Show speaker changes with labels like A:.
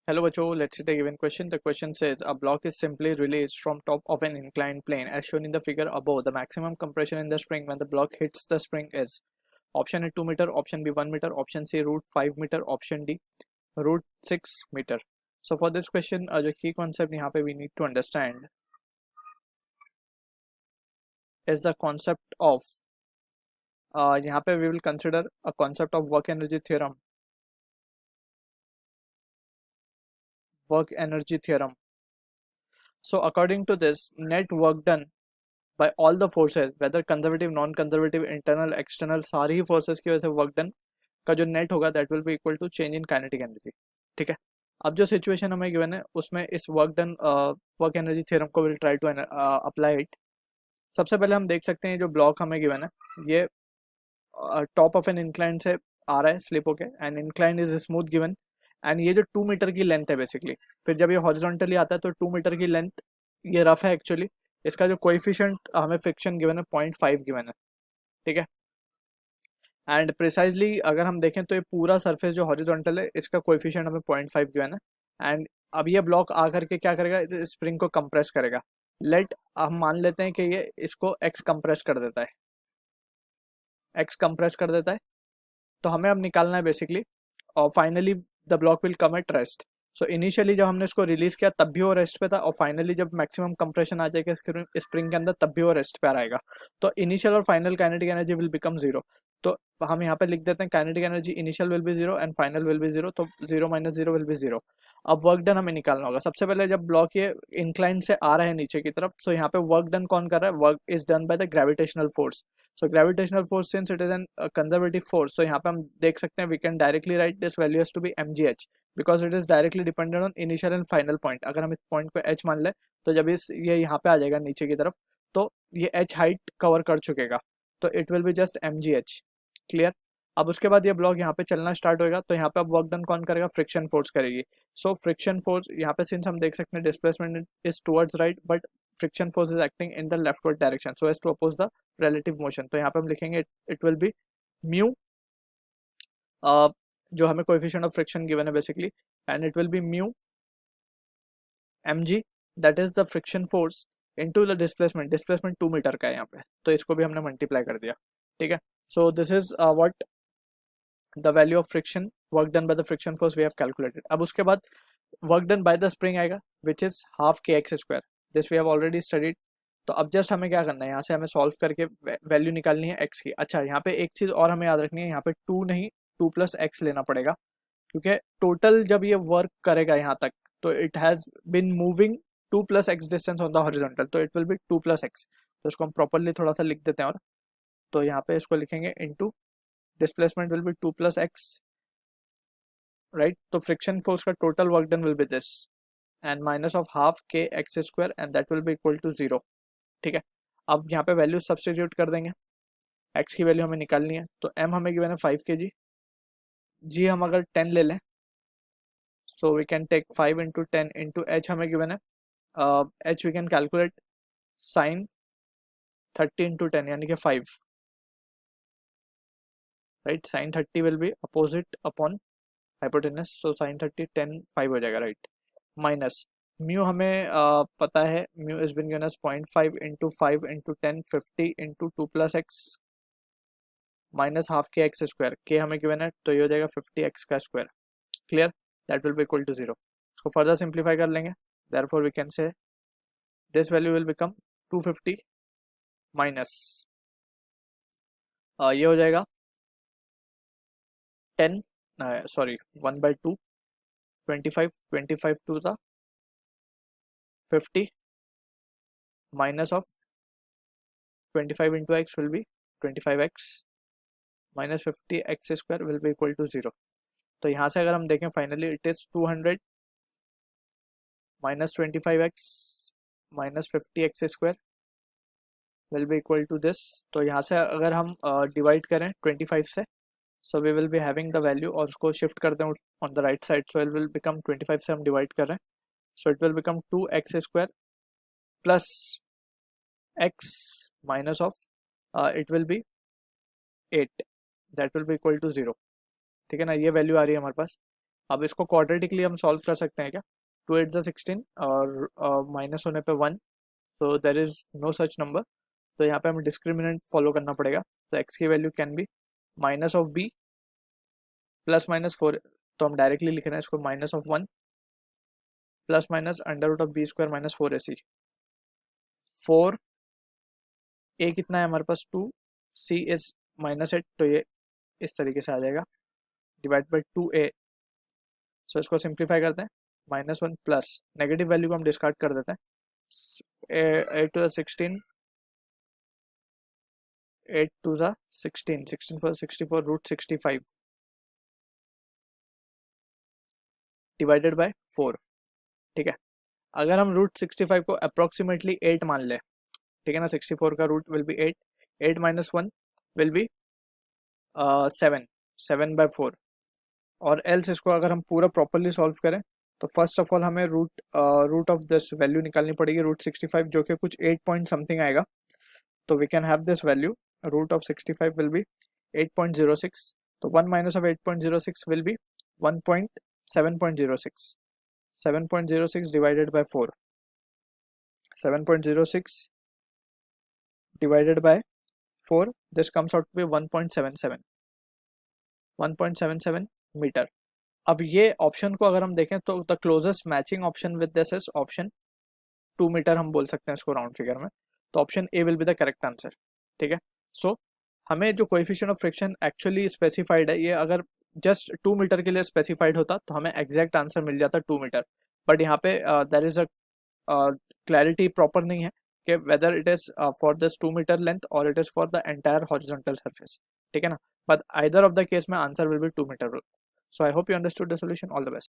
A: Hello बच्चों, let's see the given question. The question says a block is simply released from top of an inclined plane as shown in the figure above. The maximum compression in the spring when the block hits the spring is option A 2 meter, option B 1 meter, option C root 5 meter, option D root 6 meter. So for this question, जो key concept यहाँ पे we need to understand is the concept of यहाँ पे we will consider a concept of work energy theorem. Work energy theorem. So according to this, net work done by all the forces, whether conservative, non conservative, internal, external, सारी ही forces की वजह से work done का जो net होगा that will be equal to change in kinetic energy. ठीक है. अब जो सिचुएशन हमें गिवन है उसमें इस work done work energy theorem को will try to apply it. सबसे पहले हम देख सकते हैं जो ब्लॉक हमें गिवन है ये टॉप ऑफ एन इंक्लाइन से आ रहा है स्लिप होके and incline is smooth given and ये जो 2 मीटर की लेंथ है बेसिकली, फिर जब ये हॉरिजॉन्टली आता है तो 2 मीटर की लेंथ ये रफ है एक्चुअली. इसका जो कोएफिशिएंट हमें फ्रिक्शन गिवन है 0.5 गिवन है. ठीक है. एंड प्रिसाइजली अगर हम देखें तो ये पूरा सरफेस जो हॉरिजॉन्टल है इसका कोएफिशिएंट हमें 0.5 गिवन है. एंड अब ये ब्लॉक आकर के क्या करेगा, स्प्रिंग को कंप्रेस करेगा. लेट हम मान लेते हैं कि ये इसको एक्स कंप्रेस कर देता है, एक्स कंप्रेस कर देता है. तो हमें अब निकालना है बेसिकली और finally the block will come at rest. So initially जब हमने इसको रिलीज किया तब भी वो रेस्ट पे था और फाइनली जब मैक्सिमम कंप्रेशन आ जाएगा स्प्रिंग के अंदर तब भी वो रेस्ट पे आएगा. तो इनिशियल और final kinetic energy will become zero. तो हम यहाँ पे लिख देते हैं kinetic energy initial will be zero and final will be zero. तो zero minus zero will be zero. अब वर्क डन हमें निकालना होगा. सबसे पहले जब ब्लॉक ये इंक्लाइन से आ रहा है नीचे की तरफ तो यहाँ पे वर्क डन कौन कर रहा है, work is done by the gravitational force. So gravitational force since it is an conservative force तो यहाँ पे हम देख सकते हैं we can directly write this value has to be mgh because it is directly dependent on initial and final point. अगर हम इस पॉइंट को h मान ले तो जब ये यहाँ पे आ जाएगा नीचे की तरफ तो ये h हाइट कवर कर चुकेगा तो it will be just mgh. Clear. अब उसके बाद ये ब्लॉक यहाँ पे चलना स्टार्ट होगा तो यहाँ पे अब वर्क डन कौन करेगा, फ्रिक्शन फोर्स करेगी. सो फ्रिक्शन फोर्स यहाँ पे सिंस हम देख सकते हैं displacement is towards right but friction force is acting in the leftward direction so as to oppose the relative motion. तो यहाँ पे हम लिखेंगे इट विल बी म्यू जो हमें कोएफिशिएंट ऑफ फ्रिक्शन गिवन है basically and it will be mu mg that is the friction force into the displacement. Displacement 2 metre का है यहाँ पे तो इसको भी हमने मल्टीप्लाई कर दिया. ठीक है. So this is what the value of friction work done by the friction force we have calculated. अब उसके बाद work done by the spring आएगा विच इज हाफ के x square. This we have already studied. तो अब just हमें क्या करना है, यहाँ से हमें सॉल्व करके वैल्यू निकालनी है एक्स की. अच्छा यहाँ पे एक चीज और हमें याद रखनी है, यहाँ पे 2 नहीं 2 प्लस एक्स लेना पड़ेगा क्योंकि टोटल जब ये वर्क करेगा यहाँ तक तो it has been moving 2 plus x distance on the horizontal तो it will be 2 plus x. तो इसको हम प्रॉपरली थोड़ा सा लिख देते हैं और तो यहाँ पे इसको लिखेंगे into displacement will be 2 plus x right. तो फ्रिक्शन फोर्स का total work done will be this and minus of half के x square and that will be equal to 0. ठीक है. अब यहाँ पे वैल्यू सब्स्टिट्यूट कर देंगे. एक्स की वैल्यू हमें निकालनी है तो एम हमें गिवन है 5 kg. जी हम अगर 10 ले लें so we can take 5 into 10 into h हमें गिवन है h we can calculate sine 30 into 10 यानी कि 5 right. Sine 30 will be opposite upon hypotenuse so sine 30 10 5 हो जाएगा राइट. माइनस म्यू हमें पता है mu is been given as 0.5 into 5 into 10 50 into 2 plus x minus half के x square. K हमें given है तो ये हो जाएगा 50x का square. Clear. That will be equal to 0. इसको फर्दर सिंप्लीफाई कर लेंगे. Therefore we can say this value will become 250 minus ये हो जाएगा 10 sorry 1/2 25 to the 50 minus of 25 into x will be 25x minus 50x square will be equal to 0. तो यहाँ से अगर हम देखें finally it is 200 minus 25x minus 50x square will be equal to this. तो यहाँ से अगर हम डिवाइड करें 25 से so we will be having the value और उसको शिफ्ट कर दें on the right side so it will become 25 से हम डिवाइड कर रहे हैं so it will become 2x square plus x minus of it will be 8 that will be equal to 0. ठीक है ना. ये वैल्यू आ रही है हमारे पास. अब इसको क्वाड्रेटिकली हम सॉल्व कर सकते हैं क्या? 2 8 ज़ा 16 और माइनस होने पे 1, तो there is no such number. तो यहाँ पे हमें डिस्क्रिमिनेंट फॉलो करना पड़ेगा। तो x की value can be minus of b plus minus 4, तो हम डायरेक्टली लिख रहे हैं इसको minus of 1 plus minus under root of b square minus 4ac। 4 a कितना है हमारे पास 2, c इज -8, तो ये इस तरीके से आ जाएगा डिवाइड बाई 2a। सो इसको सिंप्लीफाई करते हैं, -1 प्लस नेगेटिव वैल्यू को हम डिस्कार्ड कर देते हैं। 8 two 16, 8 two 16, 16 4 64 root 65 divided by 4। ठीक है, अगर हम रूट 65 को अप्रोक्सीमेटली 8 मान ले, ठीक है ना, 64 का root will be 8, 8 minus 1 will be 7, 7/4। और एल्स इसको अगर हम पूरा प्रॉपरली सॉल्व करें तो फर्स्ट ऑफ ऑल हमें रूट ऑफ दिस वैल्यू निकालनी पड़ेगी, रूट 65, जो कि कुछ 8 पॉइंट समथिंग आएगा। तो we can have this value, root of 65 will be 8.06, तो 1 minus of 8.06 will be 1.7.06, 7.06 divided by 4, 7.06 divided by 4, this comes out to be 1.77, 1.77 metre. अब ये ऑप्शन को अगर हम देखें तो the closest matching option with this is option 2 metre, हम बोल सकते हैं इसको राउंड फिगर में। तो option A will be the correct answer. ठीक है, सो हमें जो coefficient of friction actually specified है, ये अगर जस्ट 2 मीटर के लिए स्पेसिफाइड होता तो हमें एग्जैक्ट आंसर मिल जाता 2 मीटर। बट यहाँ पे there is a clarity proper नहीं है कि whether it is for this 2 metre length और it is for the entire horizontal surface. ठीक है ना, but either of the case में answer will be 2 metre. So I hope you understood the solution. All the best.